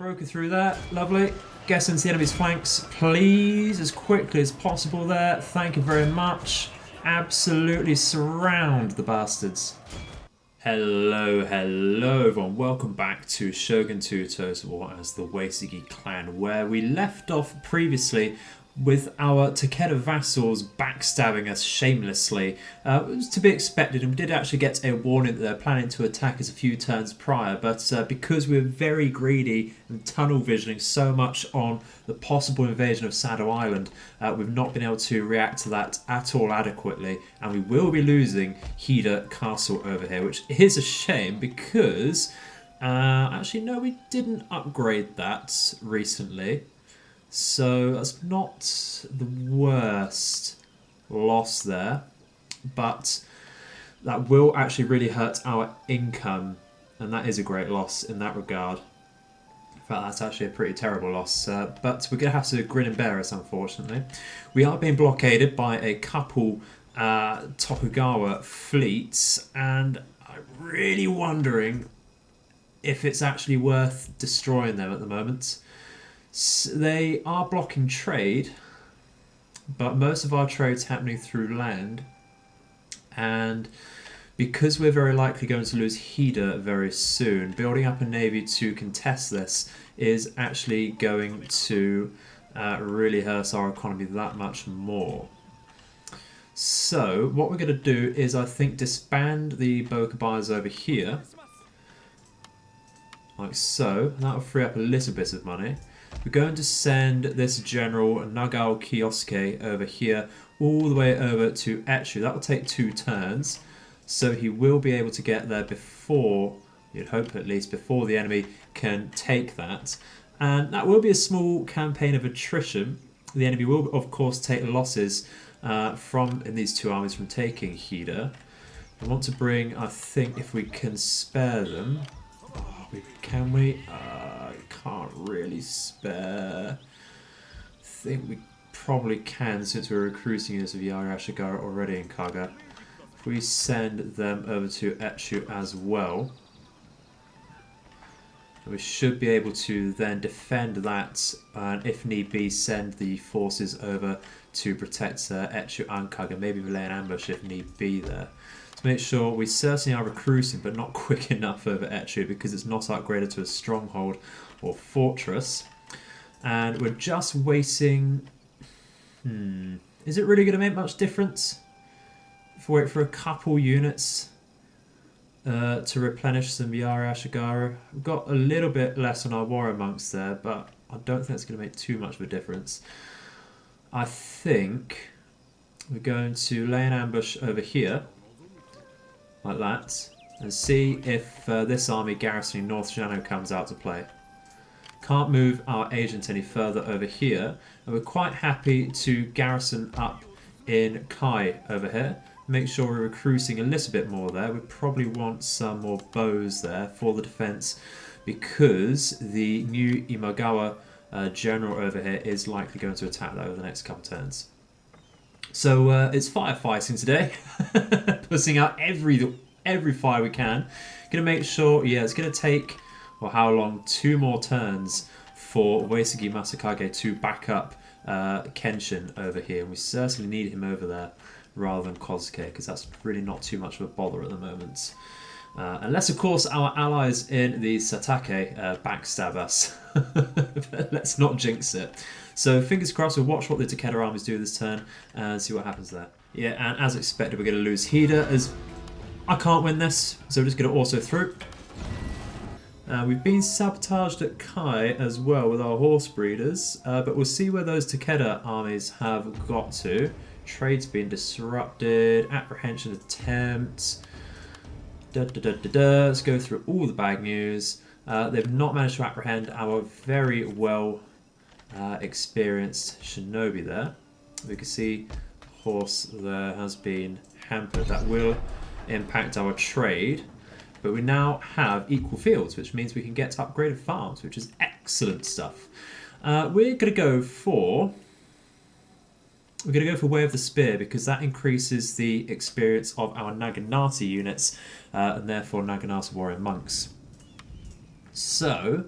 Broken through there, lovely. Get into the enemy's flanks, please, as quickly as possible there. Thank you very much. Absolutely surround the bastards. Hello everyone. Welcome back to Shogun 2 Total War as the Uesugi clan, where we left off previously with our Takeda vassals backstabbing us shamelessly. It was to be expected, and we did actually get a warning that they're planning to attack us a few turns prior, but because we were very greedy and tunnel visioning so much on the possible invasion of Sado Island, we've not been able to react to that at all adequately, and we will be losing Hida Castle over here, which is a shame because actually no, we didn't upgrade that recently. So that's not the worst loss there, but that will actually really hurt our income, and that is a great loss in that regard. In fact, that's actually a pretty terrible loss, but we're going to have to grin and bear it, unfortunately. We are being blockaded by a couple Tokugawa fleets, and I'm really wondering if it's actually worth destroying them at the moment. They are blocking trade, but most of our trade's happening through land, and because we're very likely going to lose Hida very soon, building up a navy to contest this is actually going to really hurt our economy that much more. So what we're going to do is, I think, disband the Bokubayas over here, like so. That'll free up a little bit of money. We're going to send this general Nagao Kiyosuke over here all the way over to Etsu. That will take 2 turns, so he will be able to get there before, you'd hope at least, before the enemy can take that. And that will be a small campaign of attrition. The enemy will, of course, take losses in these 2 armies from taking Hida. I want to bring, I think, if we can spare them. Can we? Can't really spare. I think we probably can, since we're recruiting units of Yara Ashigara already in Kaga. If we send them over to Etsu as well, we should be able to then defend that, and if need be, send the forces over to protect Etsu and Kaga. Maybe lay an ambush if need be there. Make sure we certainly are recruiting, but not quick enough over Etsu because it's not upgraded to a stronghold or fortress. And we're just waiting. Is it really going to make much difference if we wait for a couple units to replenish some Yara Ashigara? We've got a little bit less on our warrior monks there, but I don't think it's going to make too much of a difference. I think we're going to lay an ambush over here, like that, and see if this army garrisoning North Jano comes out to play. Can't move our agent any further over here, and we're quite happy to garrison up in Kai over here. Make sure we're recruiting a little bit more there. We probably want some more bows there for the defense, because the new Imagawa general over here is likely going to attack that over the next couple turns. So it's firefighting today, pushing out every fire we can. Gonna make sure, yeah, it's gonna take, well, how long? 2 more turns for Uesugi Masakage to back up Kenshin over here. And we certainly need him over there rather than Kosuke, because that's really not too much of a bother at the moment. Unless, of course, our allies in the Satake backstab us. But let's not jinx it. So fingers crossed, we'll watch what the Takeda armies do this turn and see what happens there. Yeah, and as expected, we're going to lose Hida, as I can't win this, so we're just going to auto through. We've been sabotaged at Kai as well with our horse breeders, but we'll see where those Takeda armies have got to. Trade's been disrupted, apprehension attempt. Let's go through all the bad news. They've not managed to apprehend our very well experienced shinobi there. We can see the horse there has been hampered. That will impact our trade, but we now have equal fields, which means we can get upgraded farms, which is excellent stuff. We're going to go for Way of the Spear, because that increases the experience of our Naginata units, and therefore Naginata warrior monks. So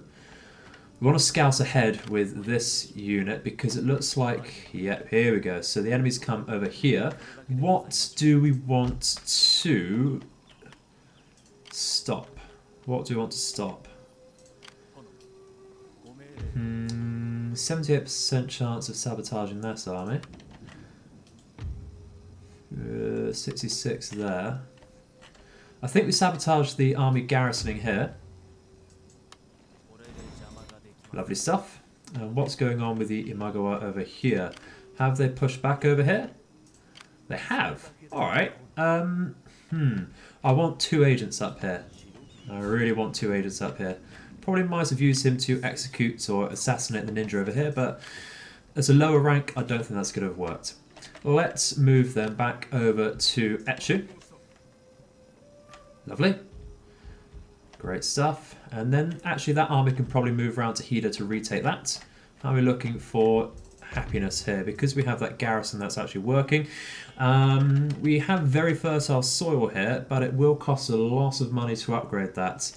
We want to scout ahead with this unit because it looks like, yep, here we go. So the enemies come over here. What do we want to stop? What do we want to stop? 78% chance of sabotaging this army. 66 there. I think we sabotaged the army garrisoning here. Lovely stuff. And what's going on with the Imagawa over here? Have they pushed back over here? They have. Alright. I want 2 agents up here. I really want 2 agents up here. Probably might have used him to execute or assassinate the ninja over here, but as a lower rank, I don't think that's going to have worked. Let's move them back over to Etchu. Lovely. Great stuff. And then actually that army can probably move around to Hida to retake that. How are we looking for happiness here? Because we have that garrison that's actually working. We have very fertile soil here, but it will cost a lot of money to upgrade that.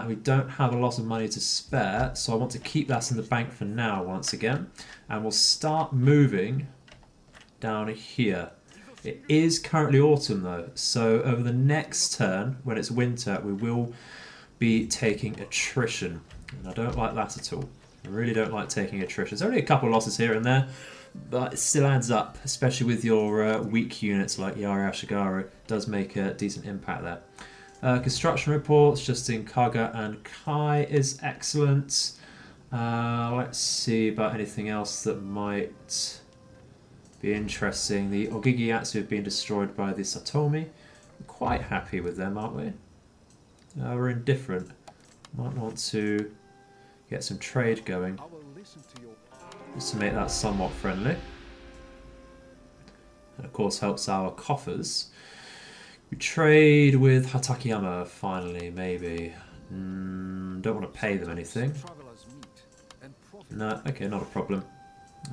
We don't have a lot of money to spare, so I want to keep that in the bank for now once again. And we'll start moving down here. It is currently autumn though, so over the next turn, when it's winter, we will be taking attrition. And I don't like that at all. I really don't like taking attrition. There's only a couple of losses here and there, but it still adds up, especially with your weak units like Yari Ashigaru. It does make a decent impact there. Construction reports just in Kaga and Kai is excellent. Let's see about anything else that might be interesting. The Ogigiatsu have been destroyed by the Satomi. We're quite happy with them, aren't we? We're indifferent. Might want to get some trade going just to make that somewhat friendly. And of course helps our coffers. We trade with Hatakiyama finally, maybe. Don't want to pay them anything. No, okay, not a problem.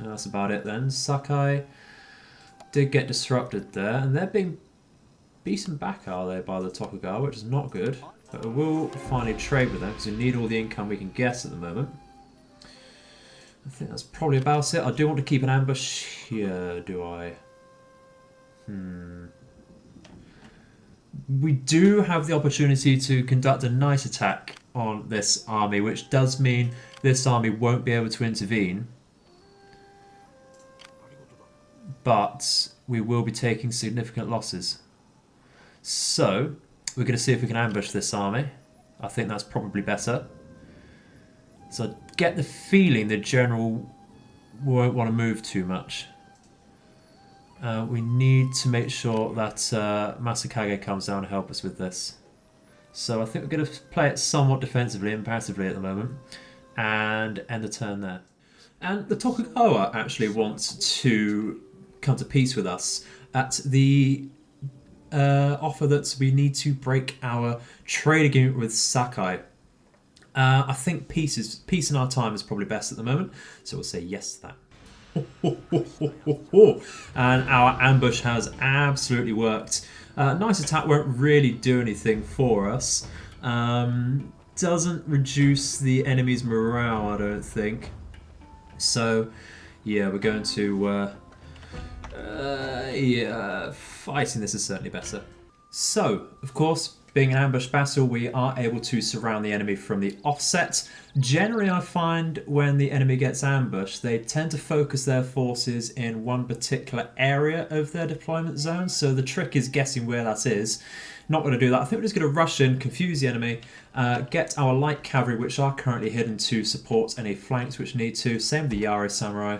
That's about it then. Sakai did get disrupted there, and they're being beaten back, are they, by the Tokugawa, which is not good. But we will finally trade with them because we need all the income we can get at the moment. I think that's probably about it. I do want to keep an ambush here, do I? We do have the opportunity to conduct a night attack on this army, which does mean this army won't be able to intervene. But we will be taking significant losses. So, we're going to see if we can ambush this army. I think that's probably better. So I get the feeling the general won't want to move too much. We need to make sure that Masakage comes down to help us with this. So I think we're going to play it somewhat defensively and passively at the moment. And end the turn there. And the Tokugawa actually wants to come to peace with us at the offer that we need to break our trade agreement with Sakai. I think peace in our time is probably best at the moment, so we'll say yes to that. And our ambush has absolutely worked. Nice attack won't really do anything for us. Doesn't reduce the enemy's morale, I don't think. So, yeah, we're going to... fighting this is certainly better. So, of course, being an ambush battle, we are able to surround the enemy from the offset. Generally, I find when the enemy gets ambushed, they tend to focus their forces in one particular area of their deployment zone. So the trick is guessing where that is. Not going to do that. I think we're just going to rush in, confuse the enemy, get our light cavalry, which are currently hidden, to support any flanks which need to. Same with the Yari samurai.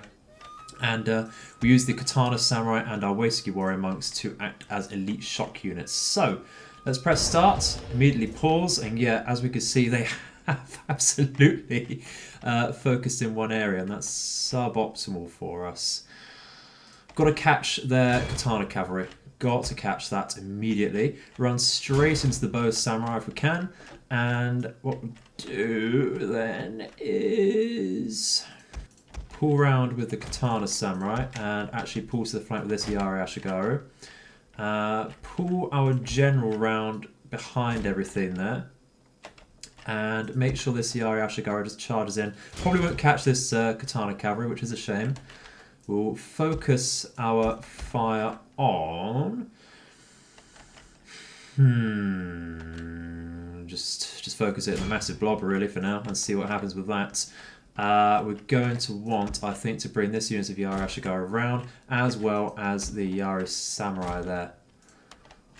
And we use the Katana Samurai and our Uesugi Warrior Monks to act as elite shock units. So, let's press start, immediately pause, and yeah, as we can see, they have absolutely focused in one area, and that's suboptimal for us. Got to catch their Katana Cavalry. Got to catch that immediately. Run straight into the Bow Samurai if we can, and what we do then is... pull round with the Katana Samurai and actually pull to the flank with this Yari Ashigaru. Pull our general round behind everything there. and make sure this Yari Ashigara just charges in. Probably won't catch this Katana Cavalry, which is a shame. We'll focus our fire on... Just focus it in the massive blob really for now and see what happens with that. We're going to want, I think, to bring this unit of Yari Ashigara around, as well as the Yari Samurai there.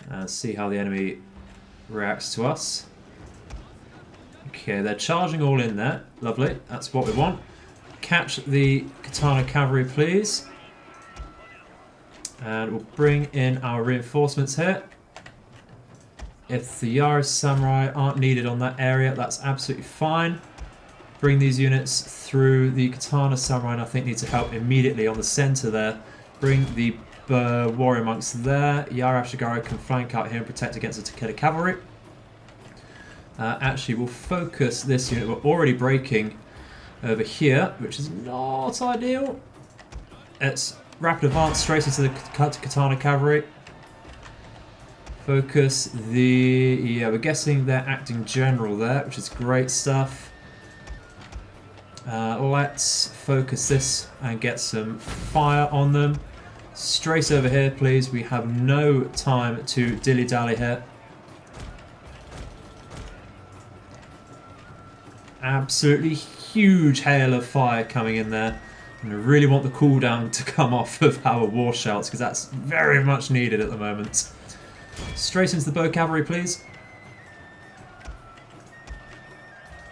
And see how the enemy reacts to us. Okay, they're charging all in there. Lovely, that's what we want. Catch the Katana Cavalry, please. And we'll bring in our reinforcements here. If the Yari Samurai aren't needed on that area, that's absolutely fine. Bring these units through. The Katana Samurai, and I think, need to help immediately on the centre there. Bring the Warrior Monks there. Yari Ashigara can flank out here and protect against the Takeda Cavalry. Actually, we'll focus this unit. We're already breaking over here, which is not ideal. Let's rapid advance straight into the Katana Cavalry. Focus the... yeah, we're guessing they're acting general there, which is great stuff. Let's focus this and get some fire on them. Straight over here, please. We have no time to dilly-dally here. Absolutely huge hail of fire coming in there. And I really want the cooldown to come off of our war shouts, because that's very much needed at the moment. Straight into the bow cavalry, please.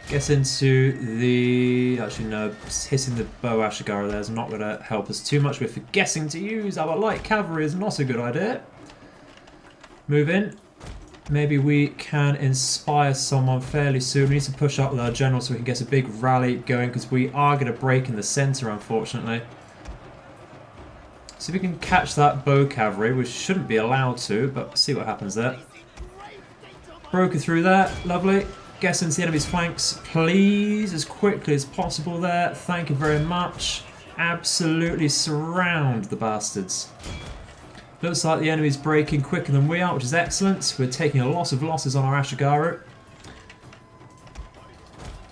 Get into the... actually, no. Hitting the bow Ashigara there is not going to help us too much. We're forgetting to use our light cavalry is not a good idea. Move in. Maybe we can inspire someone fairly soon. We need to push up with our general so we can get a big rally going, because we are going to break in the centre, unfortunately. See if we can catch that bow cavalry. We shouldn't be allowed to, but see what happens there. Broken through there. Lovely. Get into the enemy's flanks, please, as quickly as possible there. Thank you very much. Absolutely surround the bastards. Looks like the enemy's breaking quicker than we are, which is excellent. We're taking a lot of losses on our Ashigaru.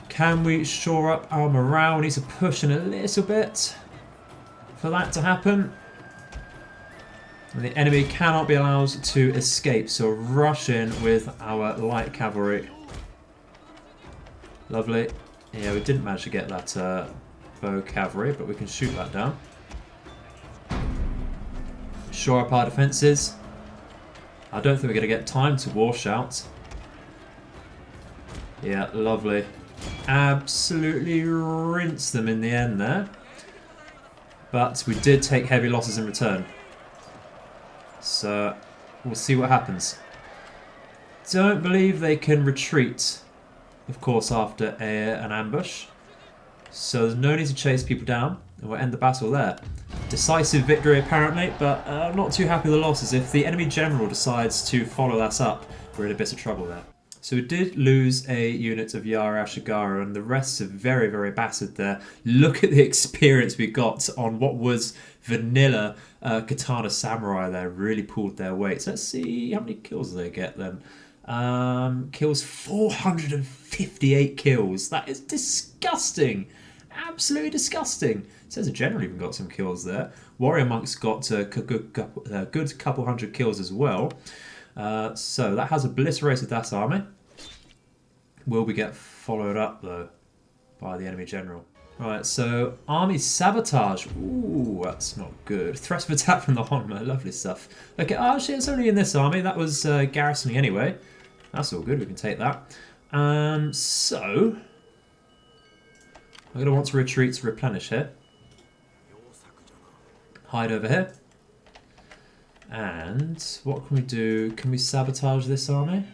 Can we shore up our morale? We need to push in a little bit for that to happen. And the enemy cannot be allowed to escape, so rush in with our light cavalry. Lovely. Yeah, we didn't manage to get that bow cavalry, but we can shoot that down. Shore up our defences. I don't think we're going to get time to war shout. Yeah, lovely. Absolutely rinse them in the end there. But we did take heavy losses in return. So we'll see what happens. Don't believe they can retreat, of course, after an ambush. So there's no need to chase people down, and we'll end the battle there. Decisive victory apparently, but I'm not too happy with the losses. If the enemy general decides to follow us up, we're in a bit of trouble there. So we did lose a unit of Yari Ashigara, and the rest are very, very battered there. Look at the experience we got on what was vanilla Katana Samurai there. Really pulled their weight. So let's see how many kills they get then. Kills 458 kills. That is disgusting. Absolutely disgusting. It says the general even got some kills there. Warrior Monks got a good couple hundred kills as well. So that has obliterated that army. Will we get followed up though by the enemy general? Right, so army sabotage. Ooh, that's not good. Threat of attack from the Honma. Lovely stuff. Okay, actually it's only in this army. That was garrisoning anyway. That's all good. We can take that. So I'm going to want to retreat to replenish here. Hide over here. And what can we do? Can we sabotage this army?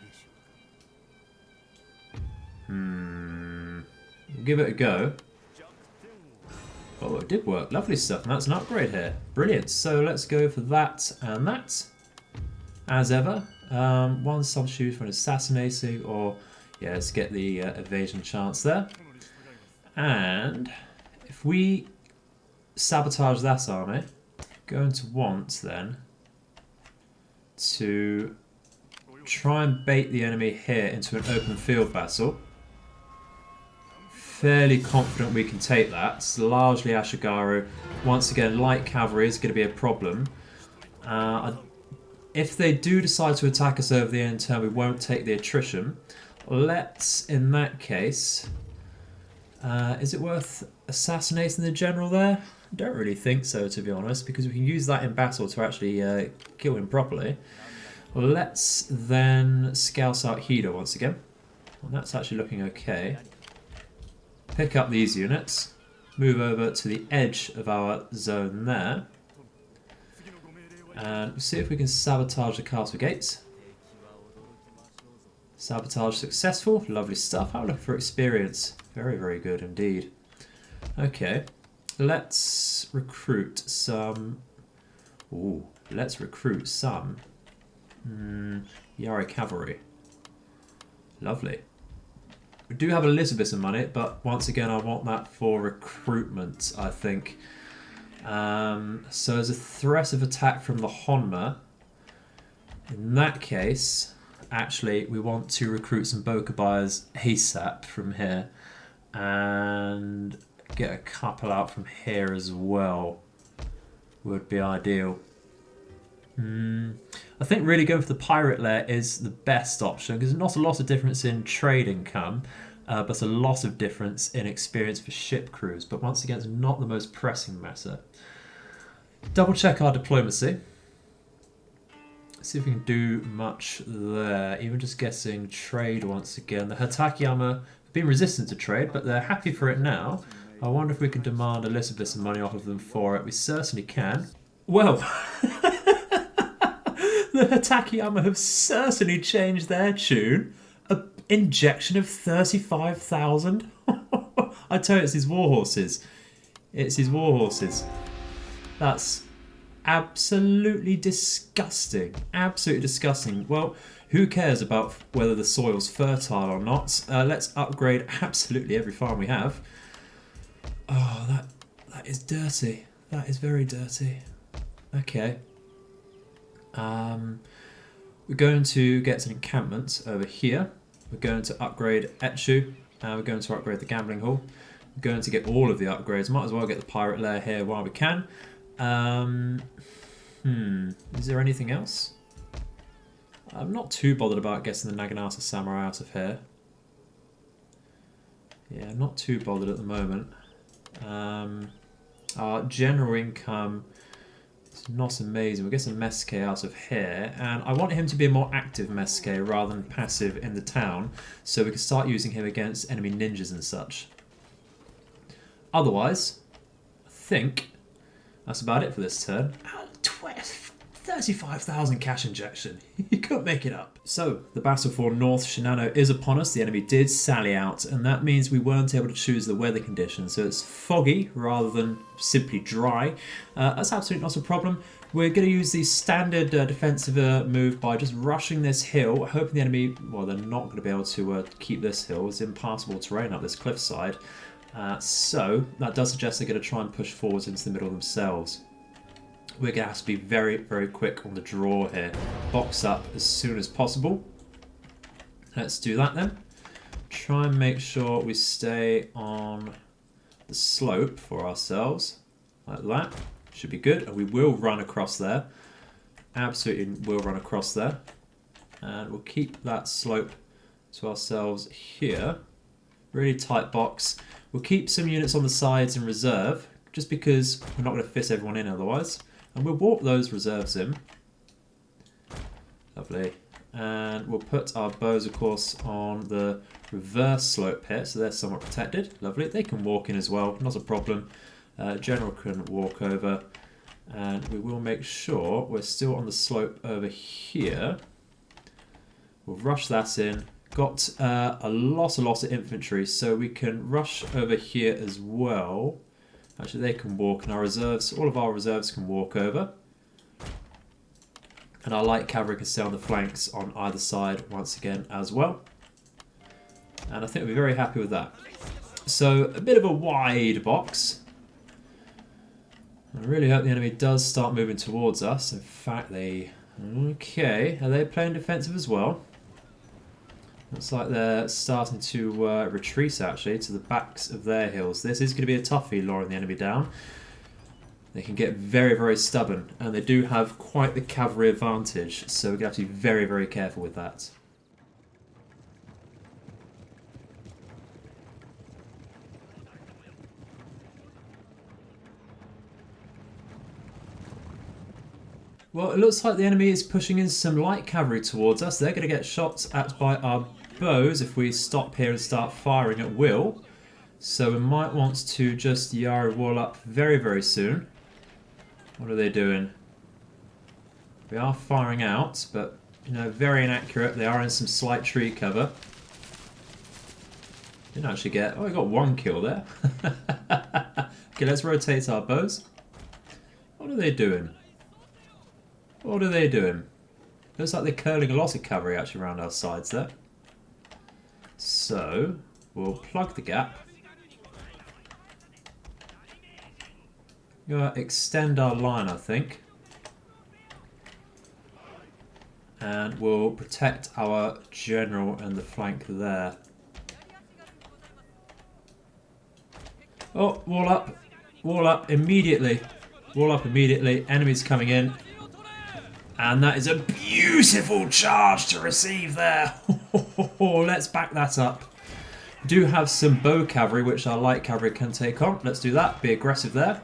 We'll give it a go. Oh, it did work. Lovely stuff. And that's an upgrade here. Brilliant. So let's go for that and that. As ever. One substitute for an assassinating, or yeah, let's get the evasion chance there. And if we sabotage that army, going to want then to try and bait the enemy here into an open field battle. fairly confident we can take that. It's largely Ashigaru. Once again, light cavalry is going to be a problem. If they do decide to attack us over the end turn, we won't take the attrition. Let's, in that case... is it worth assassinating the general there? I don't really think so, to be honest, because we can use that in battle to actually kill him properly. Let's then scout out Hida once again. Well, that's actually looking okay. Pick up these units. Move over to the edge of our zone there. And we'll see if we can sabotage the castle gates. Sabotage successful. Lovely stuff. I'm looking for experience. Very, very good indeed. Okay. Let's recruit some... Ooh, let's recruit some... Yara cavalry. Lovely. We do have a little bit of money, but once again I want that for recruitment, I think. So as a threat of attack from the Honma, in that case, actually we want to recruit some Bokubayas ASAP from here and get a couple out from here as well. Would be ideal. I think really going for the pirate lair is the best option because there's not a lot of difference in trade income, but a lot of difference in experience for ship crews. But once again, it's not the most pressing matter. Double check our diplomacy. See if we can do much there. Even just guessing trade once again. The Hatakeyama have been resistant to trade, but they're happy for it now. I wonder if we can demand a little bit of money off of them for it. We certainly can. Well, the Hatakeyama have certainly changed their tune. An injection of 35,000. I tell you, it's his warhorses. It's his warhorses. That's absolutely disgusting. Absolutely disgusting. Well, who cares about whether the soil's fertile or not? Let's upgrade absolutely every farm we have. Oh, that is dirty. That is very dirty. Okay. We're going to get an encampment over here. We're going to upgrade Etchu. We're going to upgrade the gambling hall. We're going to get all of the upgrades. Might as well get the pirate lair here while we can. Is there anything else? I'm not too bothered about getting the Naginata Samurai out of here. Yeah, not too bothered at the moment. Our general income is not amazing. We'll get some Mesuke out of here. And I want him to be a more active Mesuke rather than passive in the town, so we can start using him against enemy ninjas and such. Otherwise, I think that's about it for this turn. 35,000 cash injection. You couldn't make it up. So, the battle for North Shinano is upon us. The enemy did sally out, and that means we weren't able to choose the weather conditions. So it's foggy rather than simply dry. That's absolutely not a problem. We're going to use the standard defensive move by just rushing this hill, hoping the enemy, well, they're not going to be able to keep this hill. It's impassable terrain up this cliffside. So that does suggest they're going to try and push forwards into the middle themselves. We're going to have to be very, very quick on the draw here. Box up as soon as possible. Let's do that then. Try and make sure we stay on the slope for ourselves. Like that. Should be good. And we will run across there. Absolutely will run across there. And we'll keep that slope to ourselves here. Really tight box. We'll keep some units on the sides in reserve, just because we're not going to fit everyone in otherwise. And we'll walk those reserves in. Lovely. And we'll put our bows, of course, on the reverse slope here, so they're somewhat protected. Lovely. They can walk in as well, not a problem. General can walk over. And we will make sure we're still on the slope over here. We'll rush that in. Got a lot of infantry, so we can rush over here as well. Actually, they can walk, and our reserves, all of our reserves can walk over. And our light cavalry can stay on the flanks on either side once again as well. And I think we'll be very happy with that. So, a bit of a wide box. I really hope the enemy does start moving towards us. In fact, they... Okay, are they playing defensive as well? Looks like they're starting to retreat actually to the backs of their hills. This is going to be a toughie, luring the enemy down. They can get very, very stubborn, and they do have quite the cavalry advantage, so we're going to have to be very, very careful with that. Well, it looks like the enemy is pushing in some light cavalry towards us. They're going to get shot at by our bows if we stop here and start firing at will. So we might want to just Yari wall up very, very soon. What are they doing? We are firing out, but you know, very inaccurate. They are in some slight tree cover. Didn't actually get... Oh, we got one kill there. Okay, let's rotate our bows. What are they doing? What are they doing? Looks like they're curling a lot of cavalry actually around our sides there. So, we'll plug the gap. Gonna extend our line, I think. And we'll protect our general and the flank there. Oh, wall up. Wall up immediately. Wall up immediately. Enemies coming in. And that is a beautiful charge to receive there. Let's back that up. We do have some bow cavalry, which our light cavalry can take on. Let's do that. Be aggressive there.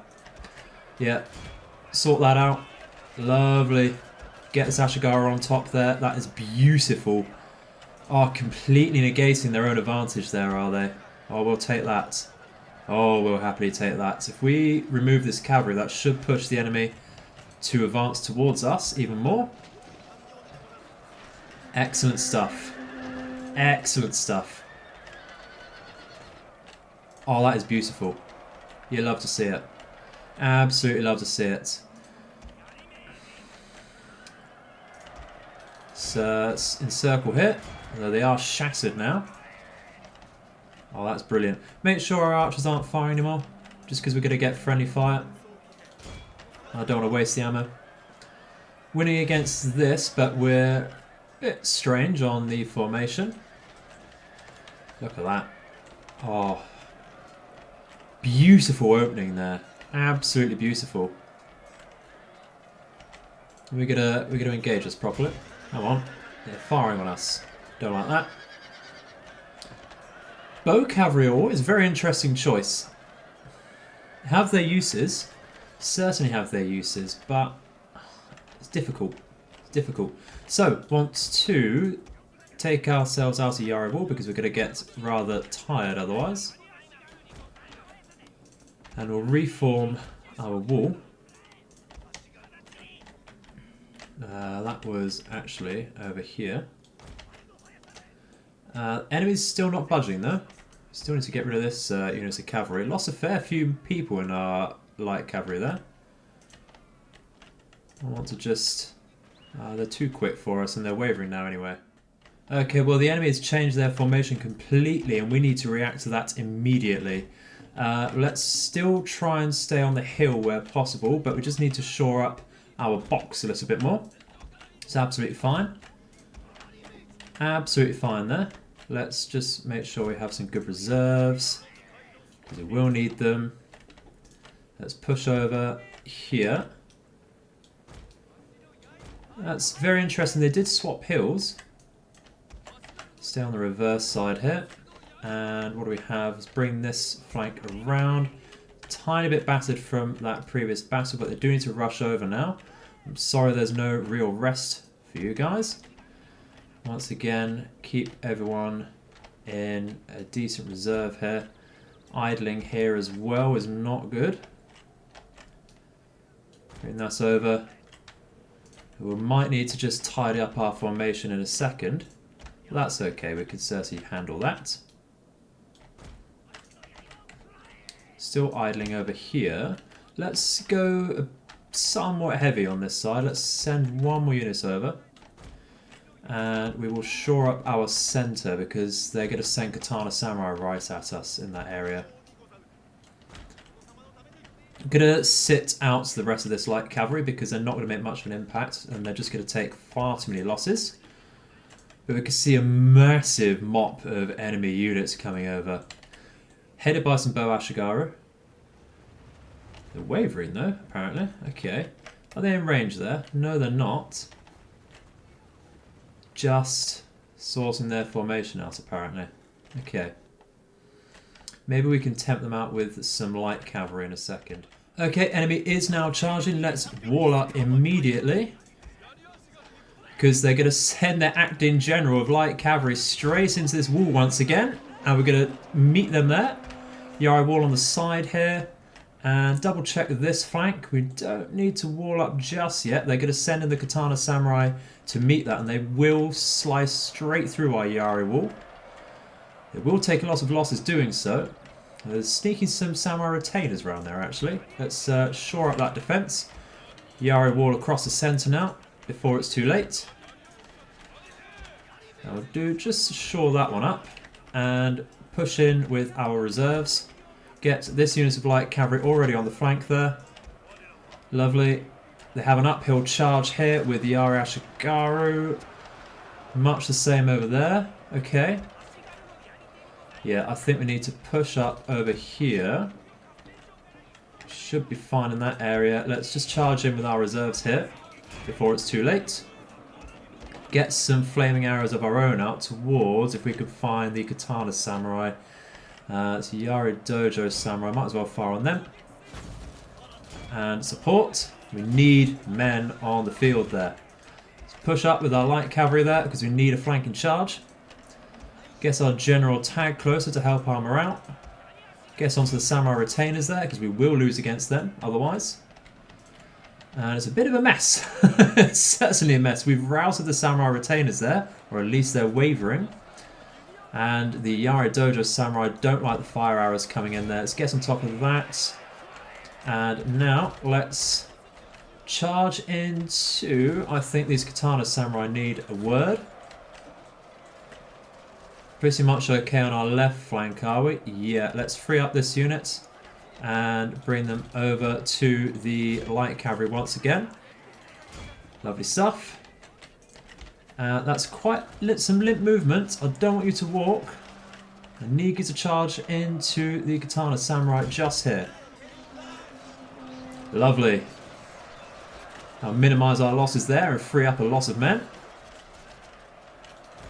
Yeah. Sort that out. Lovely. Get the Sashigara on top there. That is beautiful. Oh, completely negating their own advantage there, are they? Oh, we'll take that. Oh, we'll happily take that. If we remove this cavalry, that should push the enemy to advance towards us even more. Excellent stuff. Excellent stuff. Oh, that is beautiful. You love to see it. Absolutely love to see it. So, encircle here. Although they are shattered now. Oh, that's brilliant. Make sure our archers aren't firing anymore. Just because we're going to get friendly fire. I don't want to waste the ammo. Winning against this, but we're a bit strange on the formation. Look at that. Oh. Beautiful opening there. Absolutely beautiful. We're gonna engage us properly. Come on. They're firing on us. Don't like that. Bow cavalry are always a very interesting choice. Have their uses. Certainly have their uses, but it's difficult. It's difficult. So, want to take ourselves out of Yari Wall because we're going to get rather tired otherwise. And we'll reform our wall. That was actually over here. Enemies still not budging though. Still need to get rid of this unit of cavalry. Lost a fair few people in our light cavalry there. I want to just... they're too quick for us and they're wavering now anyway. Okay, well the enemy has changed their formation completely and we need to react to that immediately. Let's still try and stay on the hill where possible, but we just need to shore up our box a little bit more. It's absolutely fine. Absolutely fine there. Let's just make sure we have some good reserves, because we will need them. Let's push over here. That's very interesting. They did swap hills. Stay on the reverse side here. And what do we have? Let's bring this flank around. Tiny bit battered from that previous battle, but they do need to rush over now. I'm sorry there's no real rest for you guys. Once again, keep everyone in a decent reserve here. Idling here as well is not good. Bring that over. We might need to just tidy up our formation in a second. That's okay, we could certainly handle that. Still idling over here. Let's go somewhat heavy on this side. Let's send one more unit over. And we will shore up our centre because they're going to send Katana Samurai right at us in that area. I'm going to sit out the rest of this light cavalry because they're not going to make much of an impact and they're just going to take far too many losses. But we can see a massive mop of enemy units coming over. Headed by some Bow Ashigaru. They're wavering though, apparently. Okay. Are they in range there? No, they're not. Just sorting their formation out, apparently. Okay. Maybe we can tempt them out with some light cavalry in a second. Okay, enemy is now charging. Let's wall up immediately. Because they're going to send their acting general of light cavalry straight into this wall once again. And we're going to meet them there. Yari wall on the side here. And double check this flank. We don't need to wall up just yet. They're going to send in the Katana Samurai to meet that. And they will slice straight through our Yari wall. They will take a lot of losses doing so. There's sneaking some Samurai retainers around there actually. Let's shore up that defence. Yari wall across the centre now. Before it's too late. I'll do just shore that one up and push in with our reserves. Get this unit of light cavalry already on the flank there. Lovely. They have an uphill charge here with the Yari Ashigaru. Much the same over there. Okay. Yeah, I think we need to push up over here. Should be fine in that area. Let's just charge in with our reserves here. Before it's too late. Get some flaming arrows of our own out towards, if we can find the Katana Samurai. It's Yari Dojo Samurai, might as well fire on them. And support. We need men on the field there. Let's push up with our light cavalry there, because we need a flanking charge. Get our general tag closer to help our morale. Get onto the Samurai retainers there, because we will lose against them otherwise. And it's a bit of a mess. It's certainly a mess. We've routed the Samurai retainers there, or at least they're wavering. And the Yari Dojo Samurai don't like the fire arrows coming in there. Let's get on top of that. And now let's charge into... I think these Katana Samurai need a word. Pretty much okay on our left flank, are we? Yeah, let's free up this unit. And bring them over to the light cavalry once again. Lovely stuff. That's quite some limp movement. I don't want you to walk. I need you to charge into the Katana Samurai just here. Lovely. I'll minimise our losses there and free up a loss of men.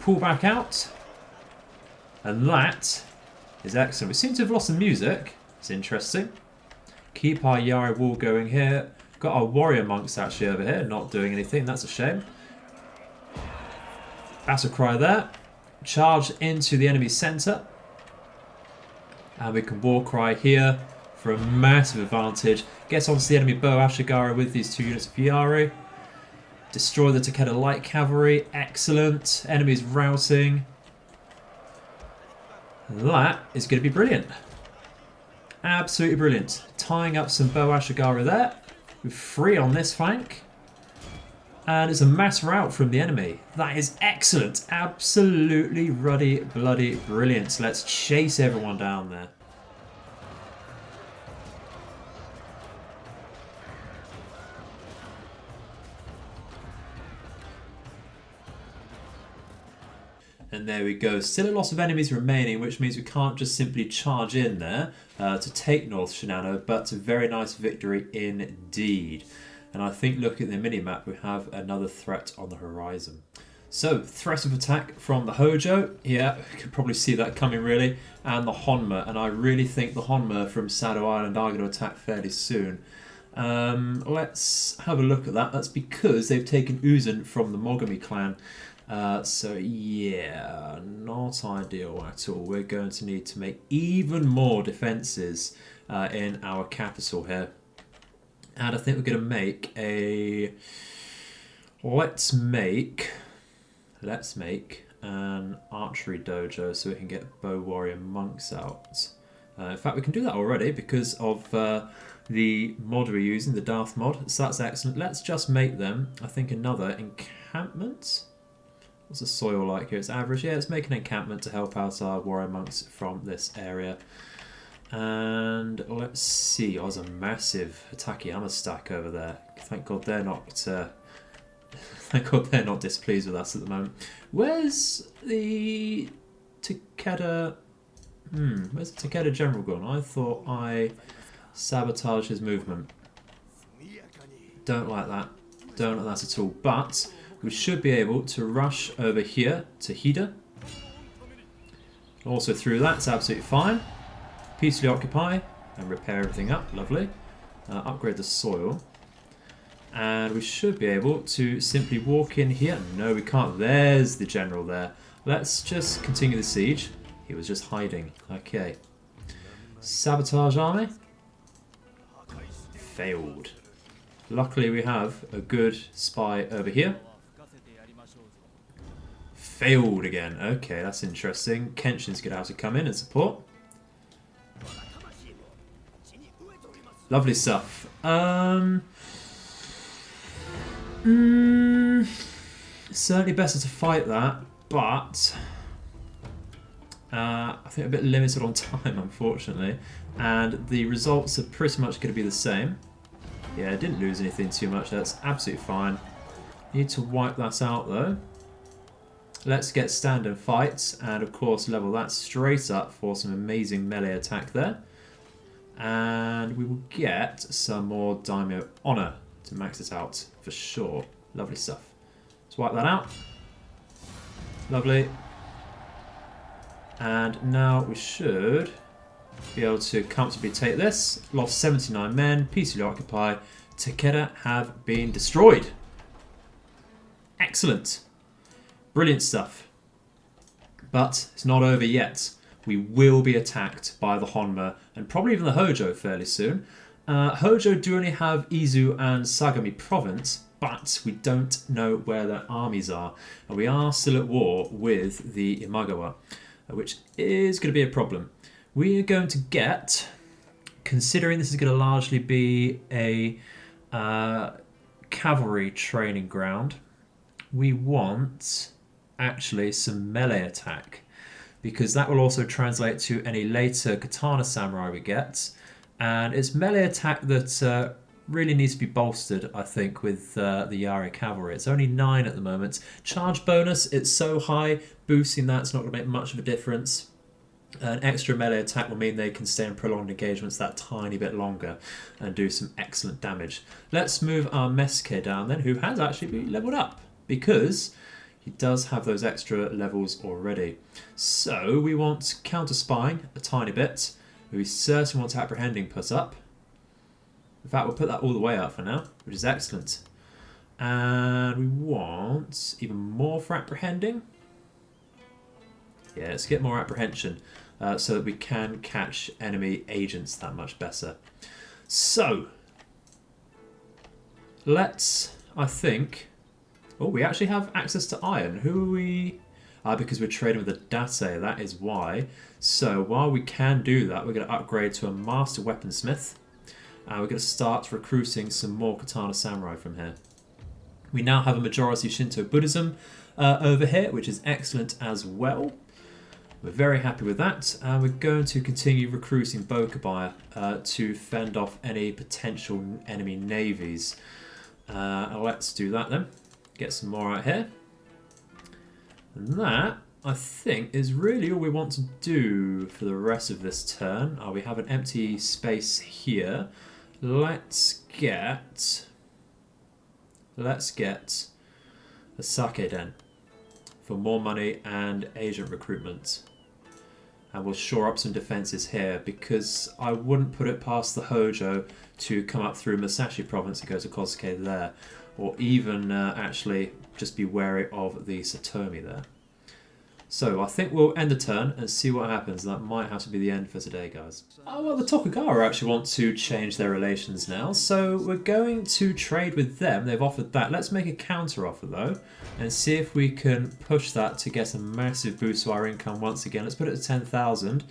Pull back out. And that is excellent. We seem to have lost some music. It's interesting. Keep our Yari wall going here. Got our warrior monks actually over here, not doing anything. That's a shame. Battle cry there. Charge into the enemy centre. And we can war cry here for a massive advantage. Get onto the enemy Bow Ashigaru with these two units of Yari. Destroy the Takeda light cavalry. Excellent. Enemies routing. That is going to be brilliant. Absolutely brilliant. Tying up some Bow Ashigaru there. We're free on this flank. And it's a mass rout from the enemy. That is excellent. Absolutely ruddy, bloody brilliant. Let's chase everyone down there. And there we go. Still a lot of enemies remaining, which means we can't just simply charge in there to take North Shinano, but a very nice victory indeed. And I think looking at the mini-map, we have another threat on the horizon. So, threat of attack from the Hojo. Yeah, you can probably see that coming really. And the Honma. And I really think the Honma from Sado Island are going to attack fairly soon. Let's have a look at that. That's because they've taken Uzun from the Mogami clan. So yeah, not ideal at all. We're going to need to make even more defences in our capital here. And I think we're going to make a... Let's make an archery dojo so we can get bow warrior monks out. In fact, we can do that already because of the mod we're using, the Darthmod. So that's excellent. Let's just make them, I think, another encampment. What's the soil like here? It's average. Yeah, let's make an encampment to help out our warrior monks from this area. And let's see. Oh, there's a massive Takeyama stack over there. Thank God they're not Thank God they're not displeased with us at the moment. Where's the Takeda... where's the Takeda General gone? I thought I sabotaged his movement. Don't like that. Don't like that at all. But we should be able to rush over here to Hida. Also through that's absolutely fine. Peacefully occupy and repair everything up. Lovely. Upgrade the soil. And we should be able to simply walk in here. No, we can't. There's the general there. Let's just continue the siege. He was just hiding. Okay. Sabotage army. Failed. Luckily we have a good spy over here. Failed again. Okay, that's interesting. Kenshin's going to have to come in and support. Lovely stuff. Certainly better to fight that, but I think a bit limited on time, unfortunately. And the results are pretty much going to be the same. Yeah, didn't lose anything too much. That's absolutely fine. Need to wipe that out, though. Let's get standard fights and, of course, level that straight up for some amazing melee attack there. And we will get some more Daimyo Honor to max it out for sure. Lovely stuff. Let's wipe that out. Lovely. And now we should be able to comfortably take this. Lost 79 men, peacefully occupy. Takeda have been destroyed. Excellent. Brilliant stuff. But it's not over yet. We will be attacked by the Honma and probably even the Hojo fairly soon. Hojo do only have Izu and Sagami province, but we don't know where their armies are. And we are still at war with the Imagawa, which is going to be a problem. We are going to get, considering this is going to largely be a cavalry training ground, we want actually some melee attack, because that will also translate to any later katana samurai we get. And it's melee attack that really needs to be bolstered, I think, with the Yari cavalry. It's only 9 at the moment. Charge bonus, it's so high, boosting that's not going to make much of a difference. An extra melee attack will mean they can stay in prolonged engagements that tiny bit longer and do some excellent damage. Let's move our Mesuke down then, who has actually been leveled up, because he does have those extra levels already. So we want counter spying a tiny bit. We certainly want apprehending put up. In fact, we'll put that all the way up for now, which is excellent. And we want even more for apprehending. Yeah, let's get more apprehension so that we can catch enemy agents that much better. So, let's, I think... Oh, we actually have access to iron. Who are we... because we're trading with a Date, that is why. So, while we can do that, we're going to upgrade to a Master Weaponsmith. And we're going to start recruiting some more Katana Samurai from here. We now have a majority of Shinto Buddhism over here, which is excellent as well. We're very happy with that, and we're going to continue recruiting Bokubai to fend off any potential enemy navies. Let's do that then. Get some more out here. And that, I think, is really all we want to do for the rest of this turn. We have an empty space here. Let's get a Sake Den for more money and agent recruitment. And we'll shore up some defences here, because I wouldn't put it past the Hojo to come up through Musashi province and go to Kosuke there. Or even actually just be wary of the Satomi there. So I think we'll end the turn and see what happens. That might have to be the end for today, guys. Oh, well, the Tokugawa actually want to change their relations now. So we're going to trade with them. They've offered that. Let's make a counter offer, though, and see if we can push that to get a massive boost to our income once again. Let's put it to 10,000.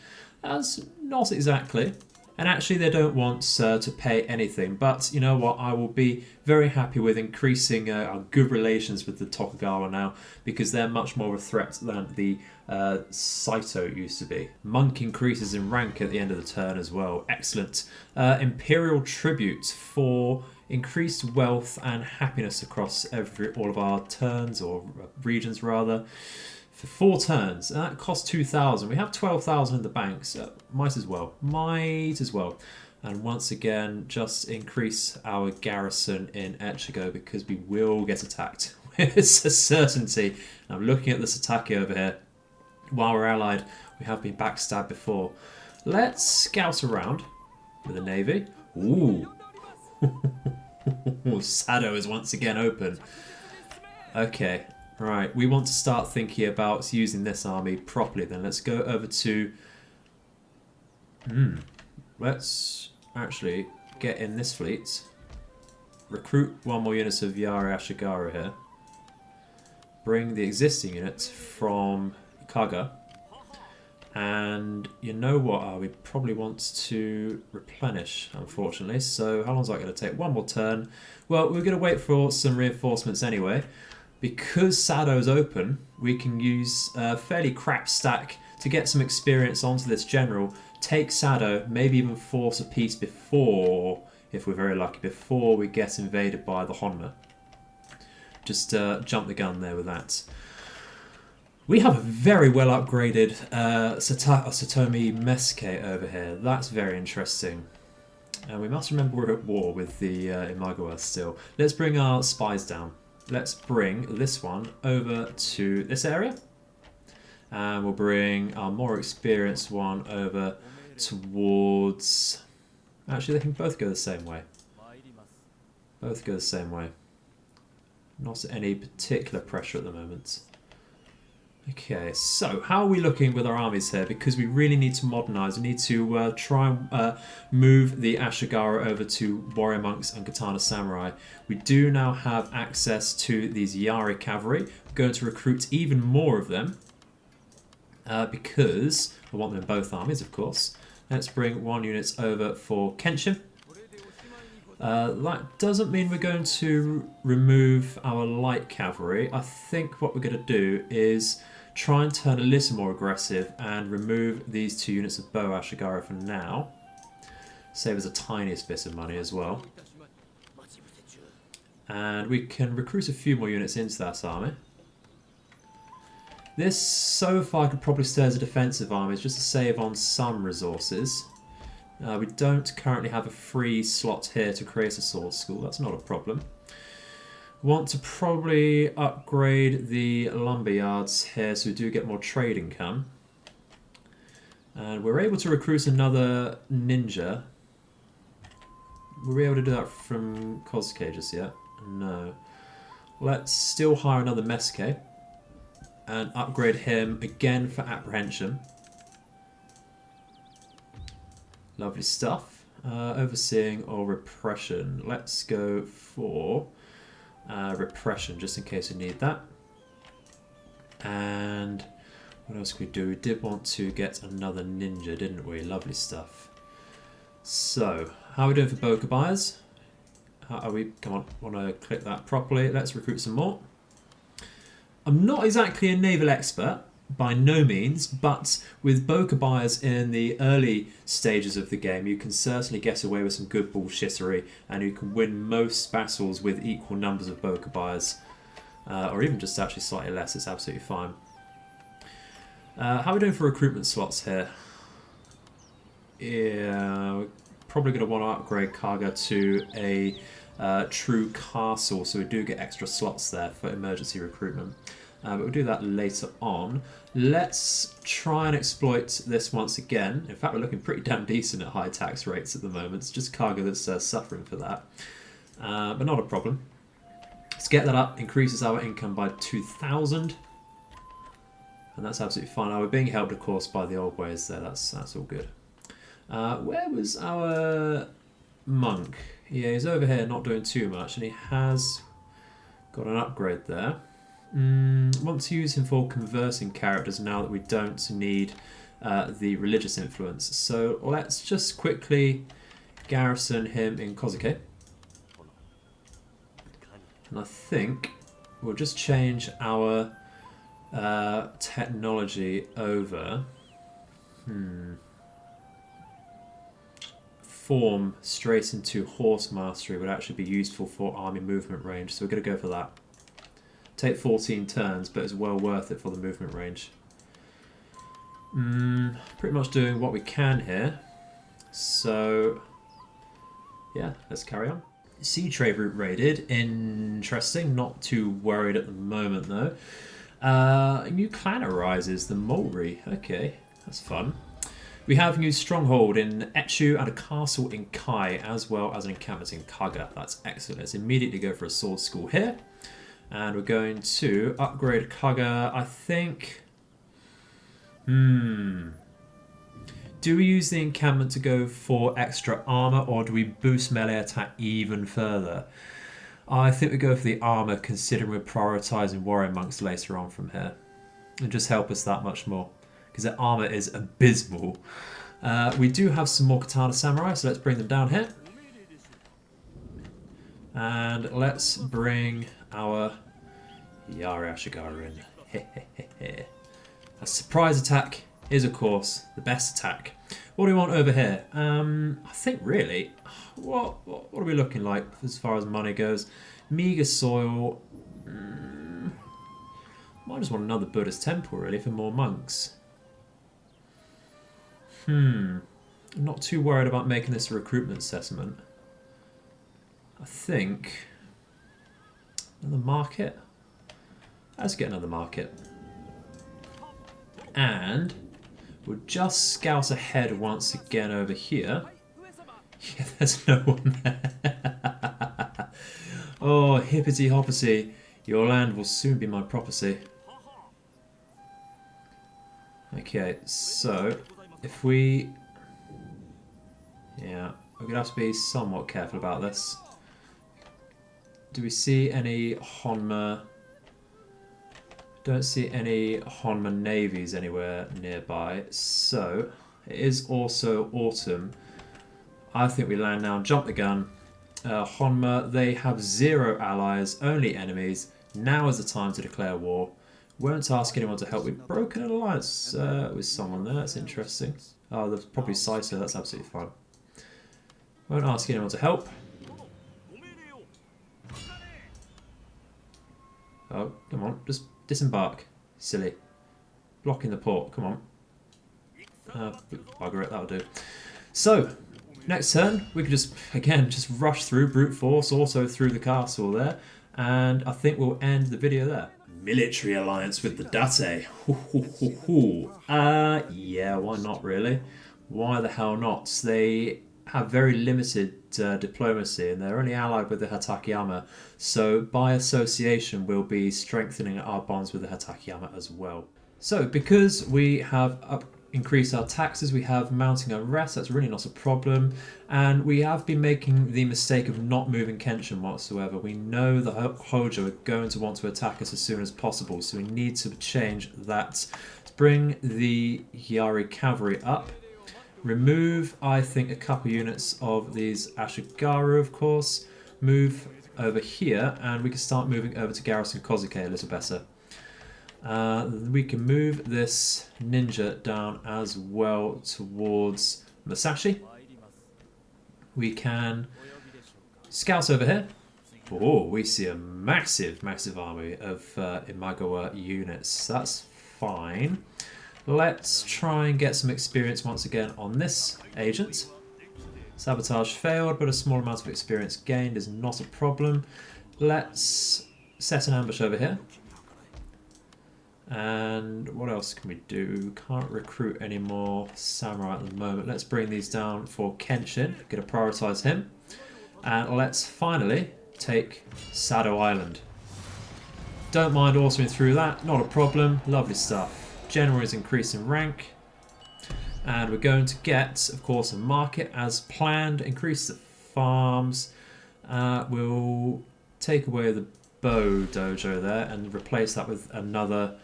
That's not exactly. And actually they don't want to pay anything, but you know what, I will be very happy with increasing our good relations with the Tokugawa now, because they're much more of a threat than the Saito used to be. Monk increases in rank at the end of the turn as well. Excellent. Imperial tribute for increased wealth and happiness across all of our turns, or regions rather, for 4 turns. And that costs 2,000. We have 12,000 in the bank, so might as well. And once again, just increase our garrison in Echigo because we will get attacked. It's a certainty. I'm looking at this attack over here. While we're allied, we have been backstabbed before. Let's scout around with a navy. Ooh. Sado is once again open. Okay, right. We want to start thinking about using this army properly then. Let's go over to... Let's actually get in this fleet. Recruit 1 more unit of Yari Ashigara here. Bring the existing units from Kaga. And you know what? We probably want to replenish, unfortunately. So how long is that going to take? 1 more turn. Well, we're going to wait for some reinforcements anyway. Because Sado's open, we can use a fairly crap stack to get some experience onto this general. Take Sado, maybe even force a peace before, if we're very lucky, before we get invaded by the Honma. Just jump the gun there with that. We have a very well upgraded Satomi Mesuke over here. That's very interesting. And we must remember we're at war with the Imagawa still. Let's bring our spies down. Let's bring this one over to this area. And we'll bring our more experienced one over towards... Actually, they can both go the same way. Both go the same way. Not any particular pressure at the moment. Okay, so how are we looking with our armies here? Because we really need to modernise. We need to try and move the Ashigara over to warrior monks and katana samurai. We do now have access to these Yari cavalry. We're going to recruit even more of them because I want them in both armies, of course. Let's bring 1 unit over for Kenshin. That doesn't mean we're going to remove our light cavalry. I think what we're going to do is try and turn a little more aggressive and remove these 2 units of bow Ashigara for now. Save us a tiniest bit of money as well. And we can recruit a few more units into that army. This so far could probably stay as a defensive army just to save on some resources. We don't currently have a free slot here to create a sword school. That's not a problem. Want to probably upgrade the lumber yards here so we do get more trade income. And we're able to recruit another ninja. Were we able to do that from Kosuke just yet? No. Let's still hire another Mesuke and upgrade him again for apprehension. Lovely stuff. Overseeing or repression. Let's go for repression, just in case we need that. And what else could we do? We did want to get another ninja, didn't we? Lovely stuff. So, how are we doing for Boka buyers? How are we? Come on, want to click that properly. Let's recruit some more. I'm not exactly a naval expert, by no means, but with Boka buyers in the early stages of the game, you can certainly get away with some good bullshittery, and you can win most battles with equal numbers of Boka buyers, or even just actually slightly less. It's absolutely fine. How are we doing for recruitment slots here? Yeah, we're probably going to want to upgrade Kaga to a true castle, so we do get extra slots there for emergency recruitment. But we'll do that later on. Let's try and exploit this once again. In fact, we're looking pretty damn decent at high tax rates at the moment. It's just Kaga that's suffering for that. But not a problem. Let's get that up. Increases our income by 2,000. And that's absolutely fine. We're being helped, of course, by the old ways there. That's all good. Where was our monk? Yeah, he's over here not doing too much. And he has got an upgrade there. Want to use him for conversing characters now that we don't need the religious influence. So let's just quickly garrison him in Kosuke. And I think we'll just change our technology over. transform straight into horse mastery would actually be useful for army movement range, so we're going to go for that. Take 14 turns, but it's well worth it for the movement range. Pretty much doing what we can here. So, yeah, let's carry on. Sea trade route raided. Interesting. Not too worried at the moment, though. A new clan arises, the Mulri. Okay, that's fun. We have a new stronghold in Etchu and a castle in Kai, as well as an encampment in Kaga. That's excellent. Let's immediately go for a sword school here. And we're going to upgrade Kaga, I think. Do we use the encampment to go for extra armor, or do we boost melee attack even further? I think we go for the armor, considering we're prioritizing warrior monks later on from here. And just help us that much more, because their armor is abysmal. We do have some more katana samurai, so let's bring them down here. And let's bring our Yari Ashigaru in. A surprise attack is, of course, the best attack. What do we want over here? I think really, what are we looking like as far as money goes? Meager soil. Might just want another Buddhist temple really for more monks. I'm not too worried about making this a recruitment settlement. I think another market. Let's get another market. And we'll just scout ahead once again over here. Yeah, there's no one there. Oh, hippity hoppity. Your land will soon be my property. Okay, so if we... Yeah, we're going to have to be somewhat careful about this. Do we see any Honma? Don't see any Honma navies anywhere nearby. So it is also autumn. I think we land now, jump the gun. Honma, they have 0 allies, only enemies. Now is the time to declare war. Won't ask anyone to help. We've broken an alliance with someone there. That's interesting. Oh, there's probably Saito. That's absolutely fine. Won't ask anyone to help. Oh, come on. Just disembark. Silly. Blocking the port. Come on. Bugger it. That'll do. So, next turn, we could just, again, just rush through, brute force, also through the castle there. And I think we'll end the video there. Military alliance with the Date. Yeah, why not really? Why the hell not? They have very limited diplomacy and they're only allied with the Hatakeyama. So by association, we'll be strengthening our bonds with the Hatakeyama as well. So because we have increased our taxes, we have mounting unrest, that's really not a problem. And we have been making the mistake of not moving Kenshin whatsoever. We know the Hojo are going to want to attack us as soon as possible, so we need to change that. Let's bring the Yari cavalry up. Remove, I think, a couple units of these Ashigaru, of course. Move over here, and we can start moving over to Garrison Kozuke a little better. We can move this ninja down as well towards Musashi. We can scout over here. Oh, we see a massive, massive army of Imagawa units. That's fine. Let's try and get some experience once again on this agent. Sabotage failed, but a small amount of experience gained is not a problem. Let's set an ambush over here. And what else can we do? Can't recruit any more samurai at the moment. Let's bring these down for Kenshin. Gonna prioritize him. And let's finally take Sado Island. Don't mind ordering through that, not a problem. Lovely stuff. General is increasing rank. And we're going to get, of course, a market as planned. Increase the farms. We'll take away the bow dojo there and replace that with another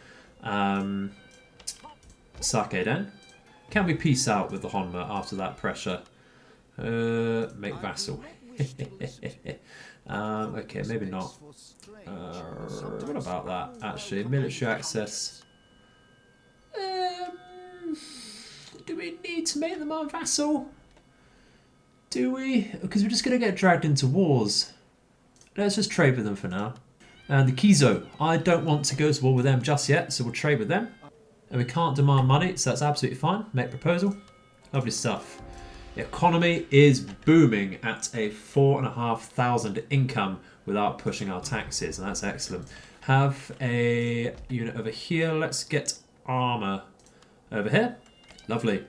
sake den. Can we peace out with the Honma after that pressure? Make vassal. Okay, maybe not. What about that, actually? Military access. Do we need to make them our vassal? Do we? Because we're just going to get dragged into wars. Let's just trade with them for now. And the Kizo, I don't want to go to war with them just yet, so we'll trade with them. And we can't demand money, so that's absolutely fine. Make proposal. Lovely stuff. The economy is booming at a 4,500 income without pushing our taxes, and that's excellent. Have a unit over here. Let's get armor over here. Lovely.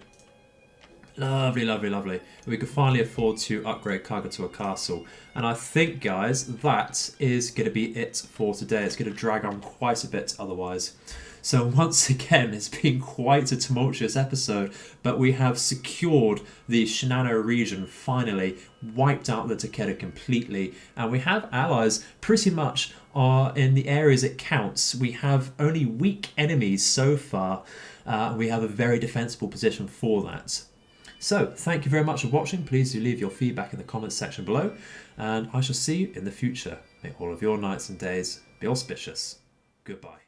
Lovely, lovely, lovely. We can finally afford to upgrade Kaga to a castle. And I think, guys, that is going to be it for today. It's going to drag on quite a bit otherwise. So once again, it's been quite a tumultuous episode, but we have secured the Shinano region finally, wiped out the Takeda completely, and we have allies pretty much in the areas it counts. We have only weak enemies so far. We have a very defensible position for that. So, thank you very much for watching. Please do leave your feedback in the comments section below, and I shall see you in the future. May all of your nights and days be auspicious. Goodbye.